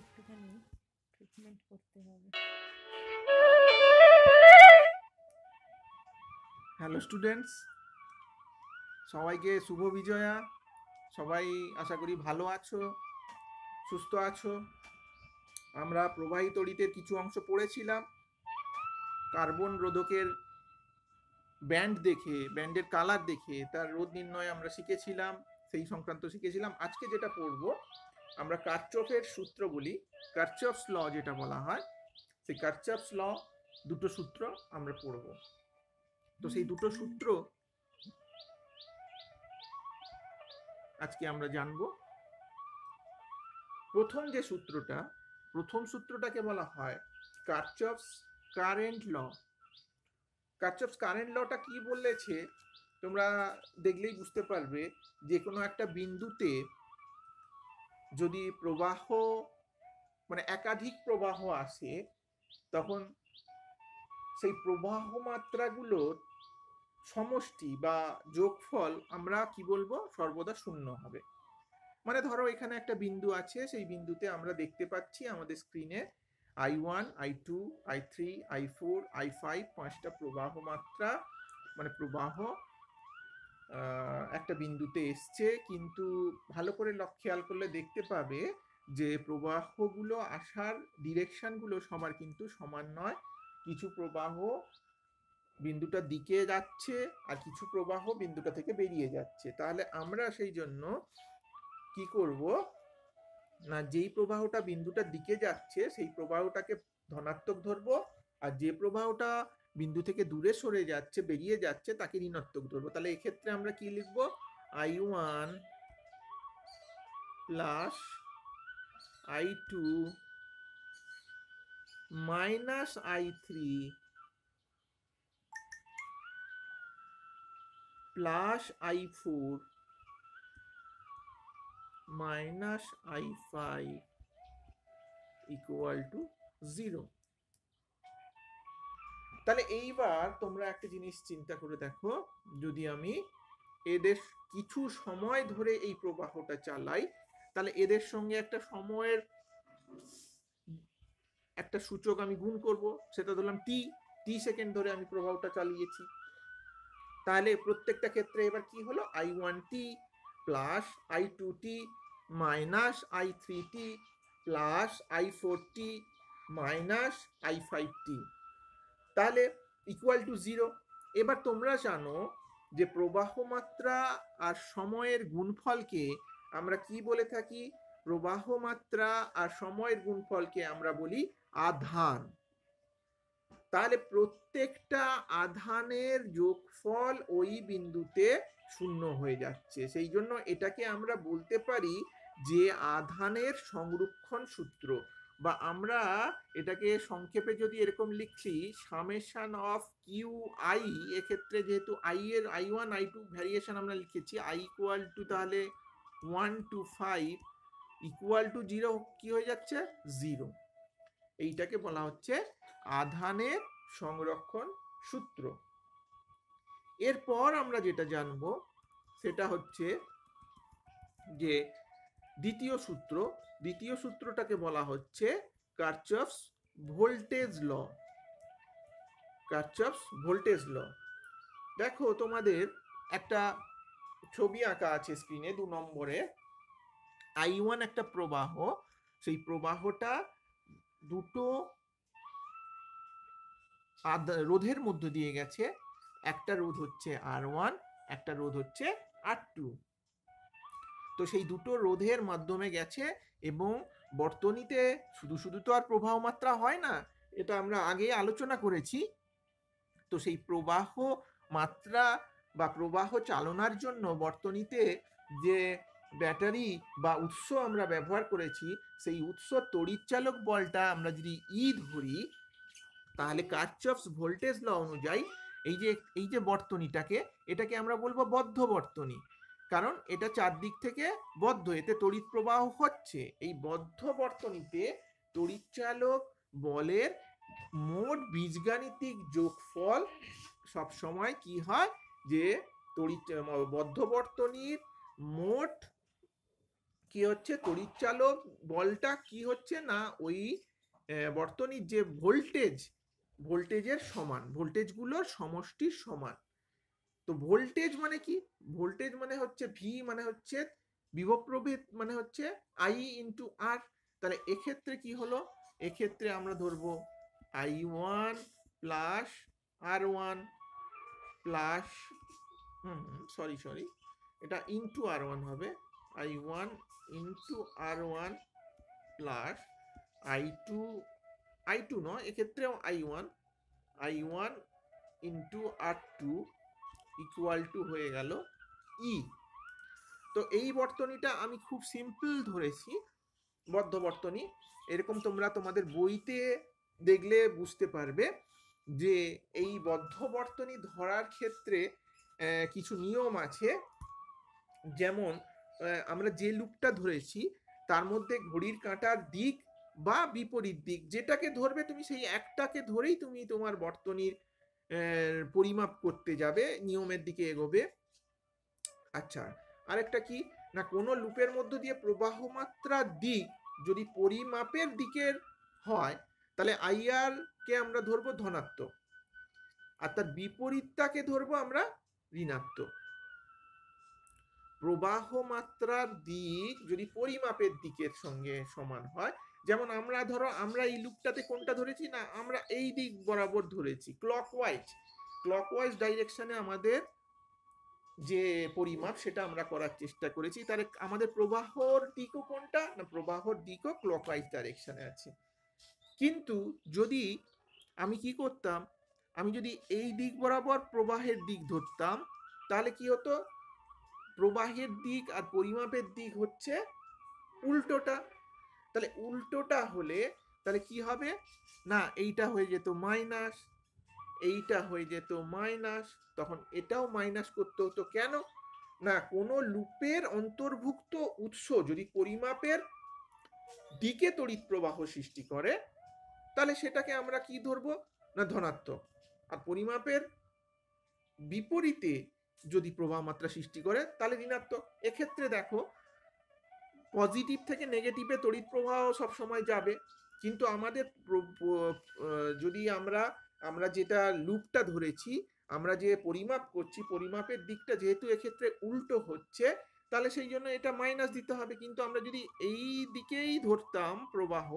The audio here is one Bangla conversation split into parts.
একটুখানি ট্রিটমেন্ট করতে হবে। হ্যালো স্টুডেন্টস, সবাইকে শুভ বিজয়া। সবাই আশা করি ভালো আছো, সুস্থ আছো। আমরা প্রবাহী তড়িতের কিছু অংশ পড়েছিলাম। কার্বন রোধকের ব্যান্ডের কালার দেখে তার রোধ নির্ণয় আমরা শিখেছিলাম, সেই সংক্রান্ত শিখেছিলাম। আজকে যেটা পড়ব আমরা কারচফের সূত্রগুলি, কারচফস ল যেটা বলা হয়, সেই কারচফস ল দুটো সূত্র আমরা পড়ব। তো সেই দুটো সূত্র আজকে আমরা জানব। প্রথম সূত্রটাকে বলা হয় কারচফস কারেন্ট ল। কারচফস কারেন্ট লটা কি বলেছে তোমরা দেখলেই বুঝতে পারবে। যে কোনো একটা বিন্দুতে যদি প্রবাহ মানে একাধিক প্রবাহ আসে, তখন সেই প্রবাহ মাত্রাগুলোর সমষ্টি বা যোগফল আমরা কি বলবো, সর্বদা শূন্য হবে। মানে ধরো এখানে একটা বিন্দু আছে, সেই বিন্দুতে আমরা দেখতে পাচ্ছি আমাদের স্ক্রিনে I1, I2, I3, I4, I5 পাঁচটা প্রবাহ মাত্রা মানে প্রবাহ একটা বিন্দুতে এসছে। কিন্তু ভালো করে খেয়াল করলে দেখতে পাবে যে প্রবাহগুলো আসার ডিরেকশনগুলো সবার কিন্তু সমান নয়। কিছু প্রবাহ বিন্দুটার দিকে যাচ্ছে আর কিছু প্রবাহ বিন্দুটা থেকে বেরিয়ে যাচ্ছে। তাহলে আমরা সেই জন্য কি করব না, যেই প্রবাহটা বিন্দুটার দিকে যাচ্ছে সেই প্রবাহটাকে ধনাত্মক ধরবো, আর যে প্রবাহটা বিন্দু থেকে দূরে সরে যাচ্ছে, বেরিয়ে যাচ্ছে, তাকে ঋণাত্মক ধরবো। তাহলে এক্ষেত্রে আমরা কি লিখবো, I1 plus I2 minus I3 plus I4 minus I5 equal to 0। তাহলে এইবার তোমরা একটা জিনিস চিন্তা করে দেখো, যদি আমি এদের কিছু সময় ধরে এই প্রবাহটা চালাই, তাহলে এদের সঙ্গে একটা সময়ের একটা সূচক আমি গুণ করব, সেটা ধরলাম টি সেকেন্ড ধরে আমি প্রবাহটা চালিয়েছি। তাহলে প্রত্যেকটা ক্ষেত্রে এবার কি হলো, I1t plus I2t minus I3t plus I4t minus I5t, তাহলে ইকুয়াল টু 0। এবার তোমরা জানো যে প্রবাহ মাত্রা আর সময়ের গুণফলকে আমরা কি বলে থাকি, প্রবাহ মাত্রা আর সময়ের গুণফলকে আমরা বলি আধান। তাহলে প্রত্যেকটা আধানের যোগফল ওই বিন্দুতে শূন্য হয়ে যাচ্ছে। সেই জন্য এটাকে আমরা বলতে পারি যে আধানের সংরক্ষণ সূত্র, বা আমরা এটাকে সংক্ষেপে যদি এরকম লিখি, সামেশন অফ কিউ আই। এক্ষেত্রে যেহেতু আই এর I1 I2 ভ্যারিয়েশন আমরা লিখেছি, I ইকুয়াল টু তাহলে 1 to 5 ইকুয়াল টু 0 কি হয়ে যাচ্ছে, 0। এইটাকে বলা হচ্ছে আধানের সংরক্ষণ সূত্র। এরপর আমরা যেটা জানবো সেটা হচ্ছে যে দ্বিতীয় সূত্রটাকে বলা হচ্ছে কারচফস ভোল্টেজ ল। কারচফস ভোল্টেজ ল, দেখো তোমাদের একটা ছবি আঁকা আছে স্ক্রিনে 2 নম্বরে। I1 একটা প্রবাহ, সেই প্রবাহটা দুটো রোধের মধ্য দিয়ে গেছে। একটা রোধ হচ্ছে R1, একটা রোধ হচ্ছে R2। তো সেই দুটো রোধের মাধ্যমে গেছে, এবং বর্তনীতে শুধু তো আর প্রবাহ মাত্রা হয় না, এটা আমরা আগে আলোচনা করেছি। তো সেই প্রবাহ মাত্রা বা প্রবাহ চালনার জন্য বর্তনীতে যে ব্যাটারি বা উৎস আমরা ব্যবহার করেছি, সেই উৎস তড়িৎচালক বলটা আমরা যদি ই ধরি, তাহলে কারচফস ভোল্টেজ ল অনুযায়ী এই যে বর্তনীটাকে, এটাকে আমরা বলবো বদ্ধ বর্তনী, কারণ এটা চারদিক থেকে বদ্ধ, এতে তড়িৎ প্রবাহ হচ্ছে। এই বদ্ধ বর্তনীতে তড়িৎচালক বলের মোট বীজগাণিতিক যোগফল সব সময় কি হয়, যে বদ্ধ বর্তনীর মোট কি হচ্ছে, তড়িৎচালক বলটা কি হচ্ছে না ওই বর্তনীর যে ভোল্টেজের সমান, ভোল্টেজগুলোর সমষ্টির সমান। তো ভোল্টেজ মানে কি, ভোল্টেজ মানে হচ্ছে ভি মানে হচ্ছে বিভব প্রভেদ মানে হচ্ছে আই ইন্টু আর। তাহলে এক্ষেত্রে কি হলো, এক্ষেত্রে আমরা ধরবো I1 plus R1 plus sorry এটা ইন্টু R1 হবে, I1 into R1 plus I2 নয় এক্ষেত্রেও I1 into R2 equal to হয়ে গেল ই। তো এই বর্তনীটা আমি খুব সিম্পল ধরেছি বদ্ধ বর্তনী। এরকম তোমরা তোমাদের বইতে দেখলে বুঝতে পারবে যে এই বদ্ধ বর্তনী ধরার ক্ষেত্রে কিছু নিয়ম আছে। যেমন আমরা যে লুপটা ধরেছি তার মধ্যে ঘড়ির কাঁটার দিক বা বিপরীত দিক যেটাকে ধরবে তুমি সেই একটাকে ধরেই তুমি তোমার বর্তনীর পরিমাপ করতে যাবে, নিয়মের দিকে এগোবে। আচ্ছা, আরেকটা কি না, কোনো লুপের মধ্য দিয়ে প্রবাহ মাত্রার দিক যদি পরিমাপের দিকের হয় তাহলে আইআর কে আমরা ধরবো ধনাত্মক, আর তার বিপরীতটাকে ধরবো আমরা ঋণাত্মক। প্রবাহ মাত্রার দিক যদি পরিমাপের দিকের সঙ্গে সমান হয়, যেমন আমরা ধরো আমরা এই লুপটাতে কোনটা ধরেছি না, আমরা এই দিক বরাবর ধরেছি, ক্লকওয়াইজ ডাইরেকশনে আমাদের যে পরিমাপ সেটা আমরা করার চেষ্টা করেছি। তাহলে আমাদের প্রবাহর দিকও কোনটা না, প্রবাহর দিকও ক্লকওয়াইজ ডাইরেকশনে আছে। কিন্তু যদি আমি কি করতাম, আমি যদি এই দিক বরাবর প্রবাহের দিক ধরতাম তাহলে কি হতো, প্রবাহের দিক আর পরিমাপের দিক হচ্ছে উল্টোটা। তাহলে উল্টোটা হলে তাহলে কি হবে না, এইটা হয়ে যেত মাইনাস, এইটা হয়ে যেত মাইনাস, তখন এটাও মাইনাস করতে হতো। কেন না, কোনো লুপের অন্তর্ভুক্ত উৎস যদি পরিমাপের দিকে তড়িৎ প্রবাহ সৃষ্টি করে তাহলে সেটাকে আমরা কি ধরবো না ধনাত্মক, আর পরিমাপের বিপরীতে যদি প্রবাহ মাত্রা সৃষ্টি করে তাহলে ঋণাত্মক। এক্ষেত্রে দেখো পজিটিভ থেকে নেগেটিভে তড়িৎ প্রবাহ সব সময় যাবে, কিন্তু আমাদের যদি আমরা যেটা লুপটা ধরেছি, আমরা যে পরিমাপ করছি পরিমাপের দিকটা যেহেতু এক্ষেত্রে উল্টো হচ্ছে তাহলে সেই জন্য এটা মাইনাস দিতে হবে। কিন্তু আমরা যদি এই দিকেই ধরতাম প্রবাহ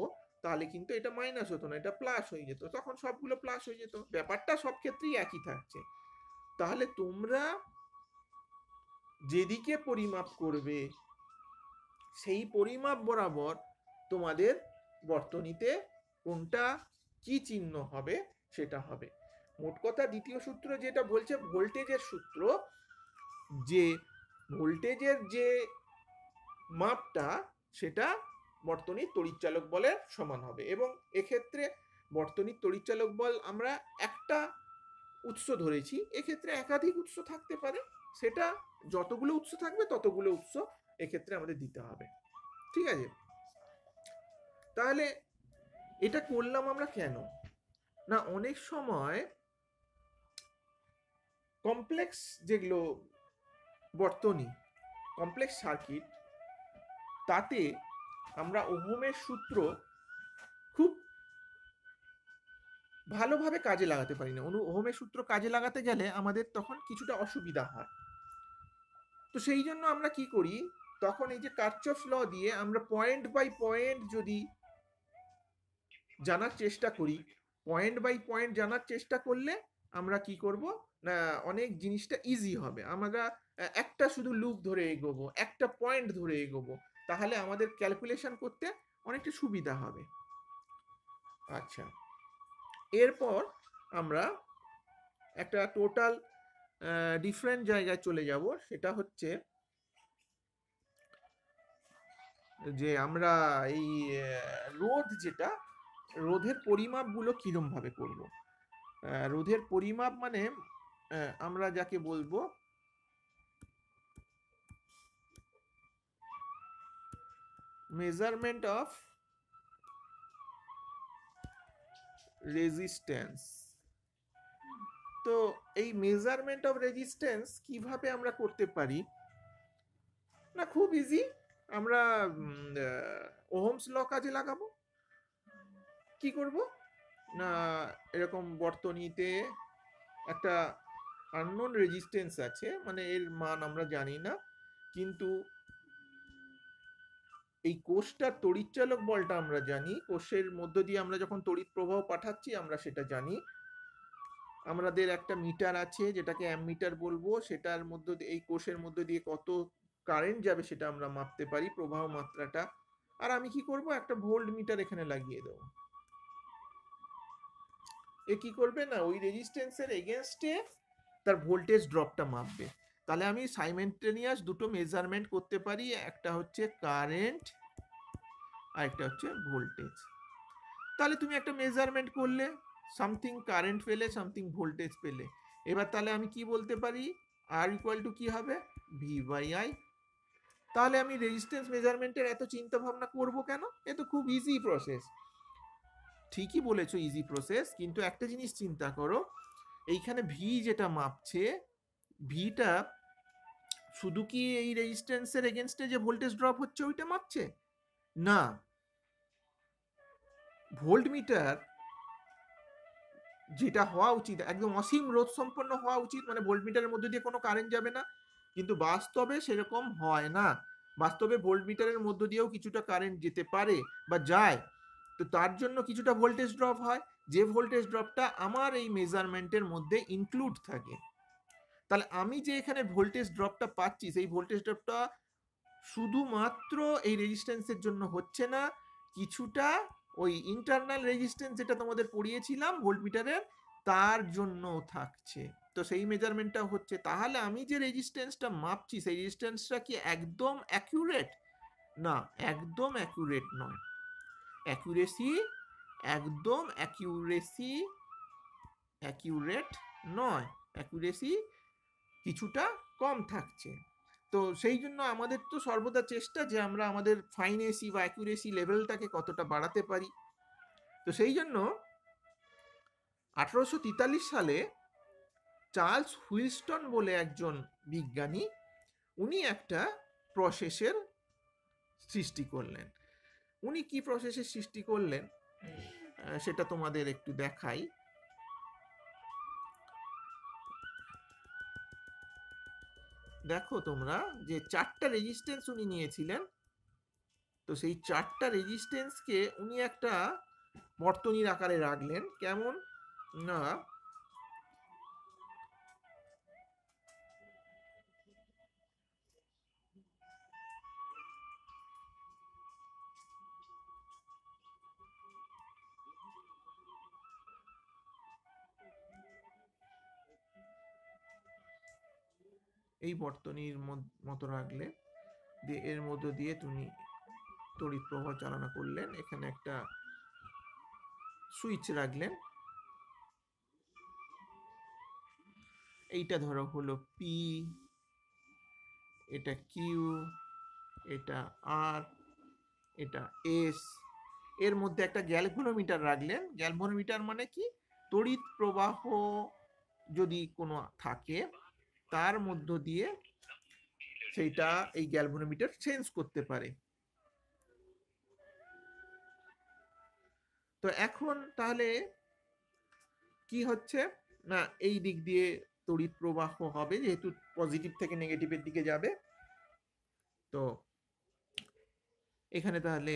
তাহলে কিন্তু এটা মাইনাস হতো না, এটা প্লাস হয়ে যেত, তখন সবগুলো প্লাস হয়ে যেত, ব্যাপারটা সব ক্ষেত্রেই একই থাকছে। তাহলে তোমরা যেদিকে পরিমাপ করবে সেই পরিমাপ বরাবর তোমাদের বর্তনীতে কোনটা কি চিহ্ন হবে সেটা হবে। মোট কথা দ্বিতীয় সূত্র যেটা বলছে ভোল্টেজের সূত্র, যে ভোল্টেজের যে মাপটা সেটা বর্তনীর তড়িৎচালক বলের সমান হবে। এবং এক্ষেত্রে বর্তনীর তড়িৎচালক বল আমরা একটা উৎস ধরেছি, এক্ষেত্রে একাধিক উৎস থাকতে পারে, সেটা যতগুলো উৎস থাকবে ততগুলো উৎস এক্ষেত্রে আমাদের দিতে হবে। ঠিক আছে, তাহলে এটা করলাম আমরা কেন না, অনেক সময় কমপ্লেক্স যেগুলো বর্তনী, কমপ্লেক্স সার্কিট, তাতে আমরা ওহমের সূত্র খুব ভালোভাবে কাজে লাগাতে পারি না। ওহমের সূত্র কাজে লাগাতে গেলে আমাদের তখন কিছুটা অসুবিধা হয়। তো সেই জন্য আমরা কি করি, তখন এই যে কার্চফস ল দিয়ে আমরা পয়েন্ট বাই পয়েন্ট যদি জানার চেষ্টা করি, পয়েন্ট বাই পয়েন্ট জানার চেষ্টা করলে আমরা কি করব না, অনেক জিনিসটা ইজি হবে। আমরা একটা শুধু লুপ ধরে এগোবো, একটা পয়েন্ট ধরে এগোবো, তাহলে আমাদের ক্যালকুলেশন করতে অনেকটা সুবিধা হবে। আচ্ছা, এরপর আমরা একটা টোটাল ডিফারেন্ট জায়গায় চলে যাব, সেটা হচ্ছে যে আমরা এই রোধ, যেটা রোধের পরিমাপগুলো কিরম ভাবে করব। রোধের পরিমাপ মানে আমরা যাকে বলবো মেজারমেন্ট অফ রেজিস্ট্যান্স। তো এই মেজারমেন্ট অফ রেজিস্ট্যান্স কিভাবে আমরা করতে পারি না, খুব ইজি। আমরা ওহমস ল কাজে লাগাবো। কি করব না, এরকম বর্তনীতে একটা আননোন রেজিস্ট্যান্স আছে, মানে এর মান আমরা জানি না, কিন্তু এই কোষটার তড়িৎচালক বলটা আমরা জানি, কোষের মধ্য দিয়ে আমরা যখন তড়িৎ প্রবাহ পাঠাচ্ছি আমরা সেটা জানি। আমাদের একটা মিটার আছে যেটাকে অ্যামমিটার বলবো, সেটার মধ্যে এই কোষের মধ্যে দিয়ে কত কারেন্ট যাবে সেটা আমরা মাপতে পারি, প্রবাহ মাত্রাটা। আর আমি কি করব, একটা ভোল্ট মিটার এখানে লাগিয়ে দেবো। এ কি করবে না, ওই রেজিস্ট্যান্সের এগেনস্টে তার ভোল্টেজ ড্রপটা মাপবে। তাহলে আমি সাইমেন্টেনিয়াস দুটো মেজারমেন্ট করতে পারি, একটা হচ্ছে কারেন্ট আর একটা হচ্ছে ভোল্টেজ। তাহলে তুমি একটা মেজারমেন্ট করলে, সামথিং কারেন্ট পেলে, সামথিং ভোল্টেজ পেলে। এবার তাহলে আমি কি বলতে পারি, আর ইকুয়াল টু কি হবে, ভি বাই আই। তাহলে আমি রেজিস্ট্যান্স মেজারমেন্টের এত চিন্তা ভাবনা করব কেন? এ তো খুব ইজি প্রসেস। ঠিকই বলেছো ইজি প্রসেস, কিন্তু একটা জিনিস চিন্তা করো, এইখানে ভি যেটা মাপছে, ভিটা শুধু কি এই রেজিস্ট্যান্সের এগেনস্টে যে ভোল্টেজ ড্রপ হচ্ছে ওইটা মাপছে? না, ভোল্টমিটার যেটা হওয়া উচিত একদম অসীম রোধ সম্পন্ন হওয়া উচিত, মানে ভোল্টমিটারের মধ্যে দিয়ে কোনো কারেন্ট যাবে না, কিন্তু বাস্তবে সেরকম হয় না। বাস্তবে ভোল্টমিটারের মধ্য দিয়েও কিছুটা কারেন্ট যেতে পারে বা যায়, তো তার জন্য কিছুটা ভোল্টেজ ড্রপ হয়, যে ভোল্টেজ ড্রপটা আমার এই মেজারমেন্টের মধ্যে ইনক্লুড থাকে। তাহলে আমি যে এখানে ভোল্টেজ ড্রপটা পাচ্ছি, সেই ভোল্টেজ ড্রপটা শুধুমাত্র এই রেজিস্ট্যান্সের জন্য হচ্ছে না, কিছুটা ওই ইন্টারনাল রেজিস্ট্যান্স যেটা তোমাদের পড়িয়েছিলাম ভোল্টমিটারের, তার জন্য থাকছে। তো সেই মেজারমেন্টটা হচ্ছে। তাহলে আমি যে রেজিস্ট্যান্সটা মাপছি সেই রেজিস্ট্যান্সটা কি একদম অ্যাকুরেট? না, একদম অ্যাকুরেট নয়। অ্যাকুরেসি একদম অ্যাকুরেট নয়, অ্যাকুরেসি কিছুটা কম থাকছে। তো সেই জন্য আমাদের তো সর্বদা চেষ্টা যে আমরা আমাদের ফাইনেসি বা অ্যাকুরেসি লেভেলটাকে কতটা বাড়াতে পারি। তো সেই জন্য 1843 সালে চার্লস হুইলস্টন বলে একজন বিজ্ঞানী, উনি একটা প্রসেসের সৃষ্টি করলেন। উনি কি প্রসেসের সৃষ্টি করলেন সেটা তোমাদের একটু দেখাই। দেখো তোমরা যে 4টা রেজিস্ট্যান্স উনি নিয়েছিলেন, তো সেই 4টা রেজিস্ট্যান্সকে উনি একটা বর্তনীর আকারে রাখলেন। কেমন না, এই বর্তনীর মতো রাখলে, দিয়ে এর মধ্য দিয়ে তুমি তড়িৎ প্রবাহ চালনা করলেন। এখানে একটা সুইচ রাখলেন, এইটা ধরো হলো পি, এটা কিউ, এটা আর, এটা এস। এর মধ্যে একটা গ্যালভানোমিটার রাখলেন। গ্যালভানোমিটার মানে কি, তড়িৎ প্রবাহ যদি কোনো থাকে তার মধ্য দিয়ে সেইটা এই গ্যালভানোমিটার সেন্স করতে পারে। তো এখন তাহলে কি হচ্ছে না, এই দিক দিয়ে তড়িৎ প্রবাহ হবে, যেহেতু পজিটিভ থেকে নেগেটিভের দিকে যাবে। তো এখানে তাহলে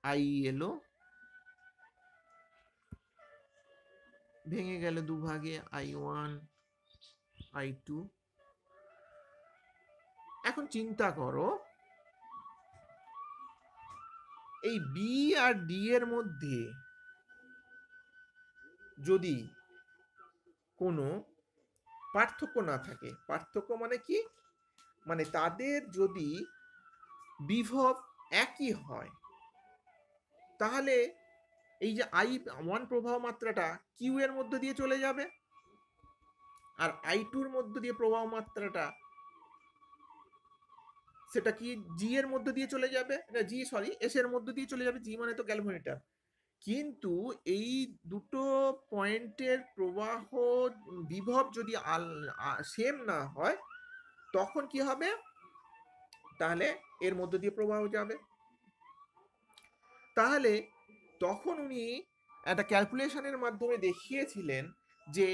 আই এলো, ভেঙে গেল দুভাগে, I1 I2। এখন চিন্তা করো, এই বি আর ডি এর মধ্যে যদি কোনো পার্থক্য না থাকে, পার্থক্য মানে কি, মানে তাদের যদি বিভব একই হয়, তাহলে এই যে I1 প্রবাহ মাত্রাটা কিউ এর মধ্য দিয়ে চলে যাবে, আর I2 এর মধ্য দিয়ে প্রবাহ মাত্রাটা সেটা কি জি এর মধ্য দিয়ে চলে যাবে, এস এর মধ্য দিয়ে চলে যাবে। জি মানে তো গ্যালভানোমিটার। কিন্তু এই দুটো পয়েন্টের প্রবাহ বিভব যদি সেম না হয়, তখন কি হবে, তাহলে এর মধ্য দিয়ে প্রবাহ যাবে। তাহলে তখন উনি একটা ক্যালকুলেশনের মাধ্যমে দেখিয়েছিলেন যে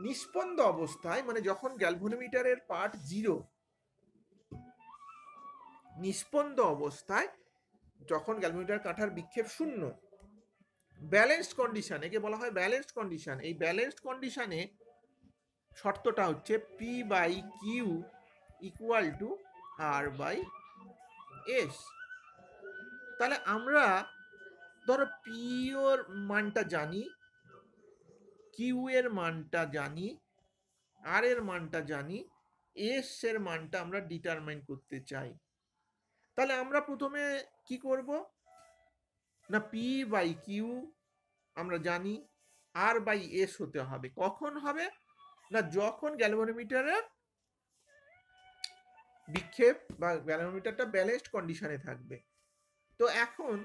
নিস্পন্দ অবস্থায়, মানে যখন গ্যালভানোমিটারের পার্ট 0, নিস্পন্দ অবস্থায় যখন গ্যালভানোমিটার কাঁটার বিক্ষেপ 0, ব্যালেন্সড কন্ডিশন, একে বলা হয় ব্যালেন্সড কন্ডিশন। এই ব্যালেন্সড কন্ডিশনে শর্তটা হচ্ছে P by Q equal to R by S. তাহলে আমরা ধরো পি এর মানটা জানি, কিউ এর মানটা জানি, আর এর মানটা জানি, এস এর মানটা আমরা ডিটারমাইন করতে চাই। তাহলে আমরা প্রথমে কি করব না, পি বাই কিউ আমরা জানি, আর বাই এস হতে হবে। কখন হবে না, যখন গ্যালভানোমিটারের বিক্ষেপ বা গ্যালভানোমিটারটা ব্যালেন্সড কন্ডিশনে থাকবে। তো এখন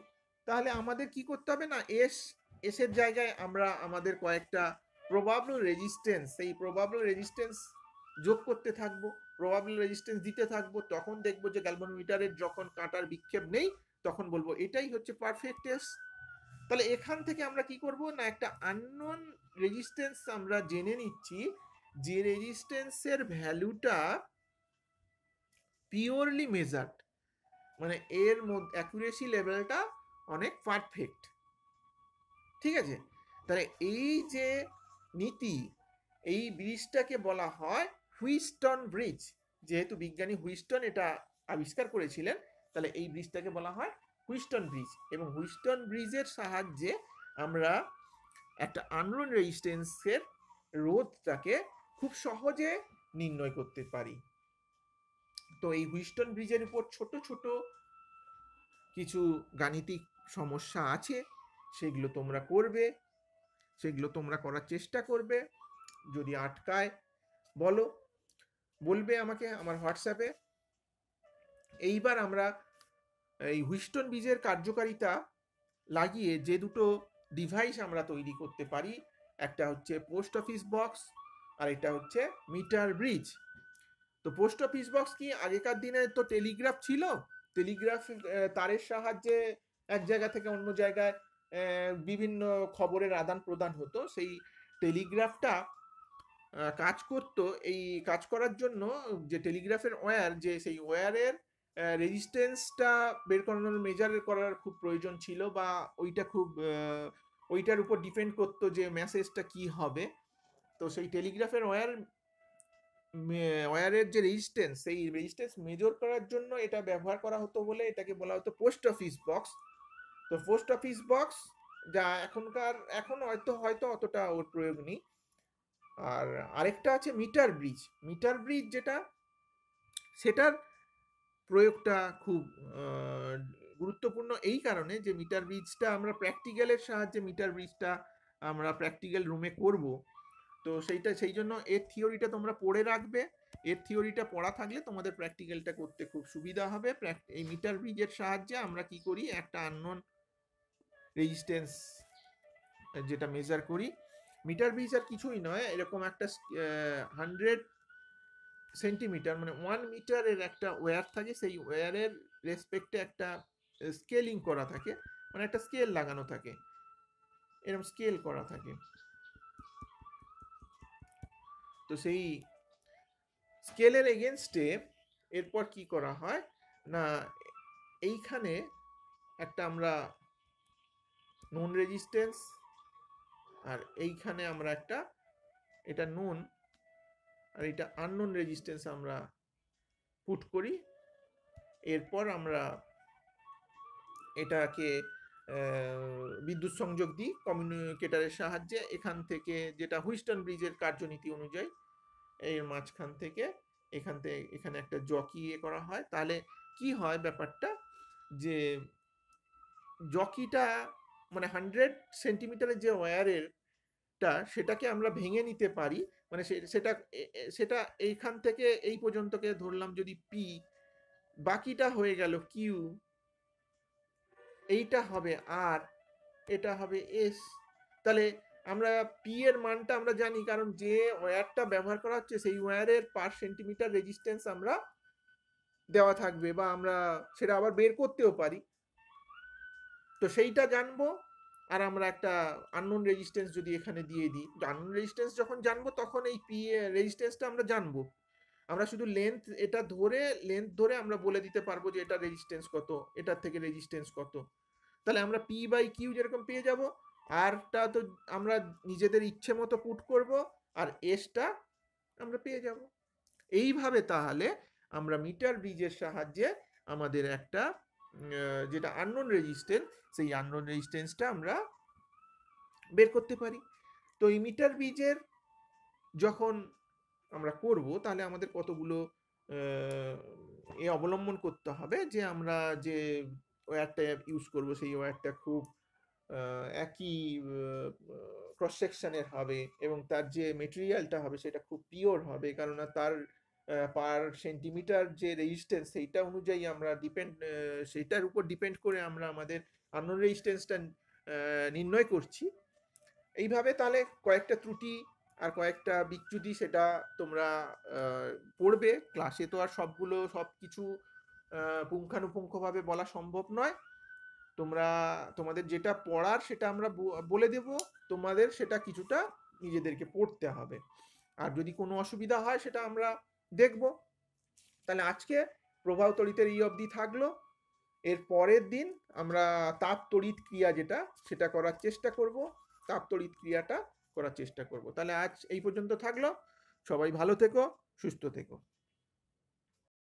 তাহলে আমাদের কি করতে হবে না, এস এর জায়গায় আমরা আমাদের কয়েকটা প্রবাবল রেজিস্ট্যান্স, সেই প্রবাবল রেজিস্ট্যান্স যোগ করতে থাকবো, প্রবাবল রেজিস্ট্যান্স দিতে থাকবো। তখন দেখবো যে গ্যালভানোমিটারের যখন কাঁটার বিক্ষেপ নেই, তখন বলবো এটাই হচ্ছে পারফেক্ট এস। তাহলে এখান থেকে আমরা কি করব না, একটা আননোন রেজিস্ট্যান্স আমরা জেনে নিচ্ছি, যে রেজিস্ট্যান্সের ভ্যালুটা পিওরলি মেজার্ড, মানে এর মধ্যে অ্যাকুরেসি লেভেলটা অনেক পারফেক্ট। ঠিক আছে, তাহলে এই যে নীতি, এই ব্রিজটাকে বলা হয় হুইস্টন ব্রিজ। যেহেতু বিজ্ঞানী হুইস্টন এটা আবিষ্কার করেছিলেন, তাহলে এই ব্রিজটাকে বলা হয় হুইস্টন ব্রিজ। এবং হুইস্টন ব্রিজের সাহায্যে আমরা একটা আননোন রেজিস্ট্যান্সের রোধটাকে খুব সহজে নির্ণয় করতে পারি। তো এই হুইস্টন ব্রিজের উপর ছোট ছোট কিছু গাণিতিক সমস্যা আছে, সেগুলো তোমরা করবে, সেগুলো তোমরা করার চেষ্টা করবে। যদি আটকায় বলবে আমাকে আমার হোয়াটসঅ্যাপে। এইবার আমরা এই হুইস্টন ব্রিজের কার্যকারিতা লাগিয়ে যে দুটো ডিভাইস আমরা তৈরি করতে পারি, একটা হচ্ছে পোস্ট অফিস বক্স, আর এটা হচ্ছে মিটার ব্রিজ। তো পোস্ট অফিস বক্স কি, আগেকার দিনে তো টেলিগ্রাফ ছিল, টেলিগ্রাফ তারের সাহায্যে এক জায়গা থেকে অন্য জায়গায় বিভিন্ন খবরের আদান প্রদান হতো। সেই টেলিগ্রাফটা কাজ করত, এই কাজ করার জন্য যে টেলিগ্রাফের ওয়্যার, যে সেই ওয়্যারের রেজিস্ট্যান্সটা বের করানোর মেজার করার খুব প্রয়োজন ছিল, বা ওইটা খুব ওইটার উপর ডিপেন্ড করতো যে মেসেজটা কি হবে। তো সেই টেলিগ্রাফের ওয়্যারের যে রেজিস্ট্যান্স, সেই রেজিস্ট্যান্স মেজার করার জন্য এটা ব্যবহার করা হতো বলে এটাকে বলা হতো পোস্ট অফিস বক্স। তো পোস্ট অফিস বক্স যা এখন হয়তো অতটা ওর প্রয়োগ নেই। আর আরেকটা আছে মিটার ব্রিজ। মিটার ব্রিজ যেটা, সেটার প্রয়োগটা খুব গুরুত্বপূর্ণ এই কারণে যে মিটার ব্রিজটা আমরা প্র্যাকটিক্যালের সাহায্যে মিটার ব্রিজটা আমরা প্র্যাকটিক্যাল রুমে করব। তো সেই জন্য এর থিওরিটা তোমরা পড়ে রাখবে। এর থিওরিটা পড়া থাকলে তোমাদের প্র্যাকটিক্যালটা করতে খুব সুবিধা হবে। এই মিটার ব্রিজের সাহায্যে আমরা কি করি, একটা আননোন রেজিস্ট্যান্স যেটা মেজার করি। মিটার ব্রিজ আর কিছুই নয়, এরকম একটা 100 সেন্টিমিটার মানে 1 মিটারের একটা ওয়্যার থাকে, সেই ওয়্যারের রেসপেক্টে একটা স্কেলিং করা থাকে, মানে একটা স্কেল লাগানো থাকে, এরকম স্কেল করা থাকে। তো সেই স্কেলের এগেনস্টে এরপর কি করা হয় না, এইখানে একটা আমরা নোন রেজিস্ট্যান্স, আর এইখানে আমরা একটা, এটা নোন আর এটা আননোন রেজিস্ট্যান্স আমরা পুট করি। এরপর আমরা এটাকে বিদ্যুৎ সংযোগ দিই কমিউনিকেটারের সাহায্যে। এখান থেকে, যেটা হুইস্টন ব্রিজের কার্যনীতি অনুযায়ী, এর মাঝখান থেকে এখানে একটা জকি করা হয়। তাহলে কি হয় ব্যাপারটা, যে জকিটা মানে 100 সেন্টিমিটারের যে ওয়্যারেরটা, সেটাকে আমরা ভেঙে নিতে পারি। মানে সেটা এইখান থেকে এই পর্যন্তকে ধরলাম যদি পি, বাকিটা হয়ে গেল কিউ, এইটা হবে আর, এটা হবে এস। তাহলে আমরা পি এর মানটা আমরা জানি, কারণ যে ওয়্যারটা ব্যবহার করা হচ্ছে সেই ওয়্যারের পার সেন্টিমিটার রেজিস্ট্যান্স আমরা দেওয়া থাকবে, বা আমরা সেটা আবার বের করতেও পারি। তো সেইটা জানবো। আর আমরা একটা আননোন রেজিস্ট্যান্স যদি এখানে দিয়ে দিই, আননোন রেজিস্ট্যান্স যখন জানবো তখন এই পি রেজিস্ট্যান্সটা আমরা জানবো। আমরা শুধু লেন্থ ধরে আমরা বলে দিতে পারবো যে এটা রেজিস্ট্যান্স কত, এটার থেকে রেজিস্ট্যান্স কত। তাহলে আমরা পি বাই কিউ যেরকম পেয়ে যাব, আরটা তো আমরা নিজেদের ইচ্ছে মতো পুট করব, আর এসটা আমরা পেয়ে যাব। এইভাবে তাহলে আমরা মিটার ব্রিজের সাহায্যে আমাদের একটা যেটা আননোন রেজিস্ট্যান্স, সেই আননোন রেজিস্ট্যান্সটা আমরা বের করতে পারি। তো এই মিটার ব্রিজের যখন আমরা করব, তাহলে আমাদের কতগুলো এ অবলম্বন করতে হবে, যে আমরা যে ওয়্যারটা ইউজ করব সেই ওয়্যারটা খুব একই ক্রস সেকশনের হবে, এবং তার যে মেটেরিয়ালটা হবে সেটা খুব পিওর হবে, কেননা তার পার সেন্টিমিটার যে রেজিস্ট্যান্স সেইটা অনুযায়ী আমরা সেইটার উপর ডিপেন্ড করে আমরা আমাদের আননোন রেজিস্ট্যান্সটা নির্ণয় করছি। এইভাবে তাহলে কয়েকটা ত্রুটি আর কয়েকটা বিচ্যুতি সেটা তোমরা পড়বে ক্লাসে। তো আর সব কিছু পুঙ্খানুপুঙ্খভাবে বলা সম্ভব নয়। তোমাদের যেটা পড়ার সেটা আমরা বলে দেব, তোমাদের সেটা কিছুটা নিজেদেরকে পড়তে হবে। আর যদি কোনো অসুবিধা হয় সেটা আমরা দেখব। তাহলে আজকে প্রবাহ তড়িতের এই অবধি থাকলো। এর পরের দিন আমরা তাপ তড়িৎ ক্রিয়া সেটা করার চেষ্টা করব, তাপ তড়িৎ ক্রিয়াটা করার চেষ্টা করব। তাহলে আজ এই পর্যন্ত থাকলো। সবাই ভালো থেকো, সুস্থ থেকো।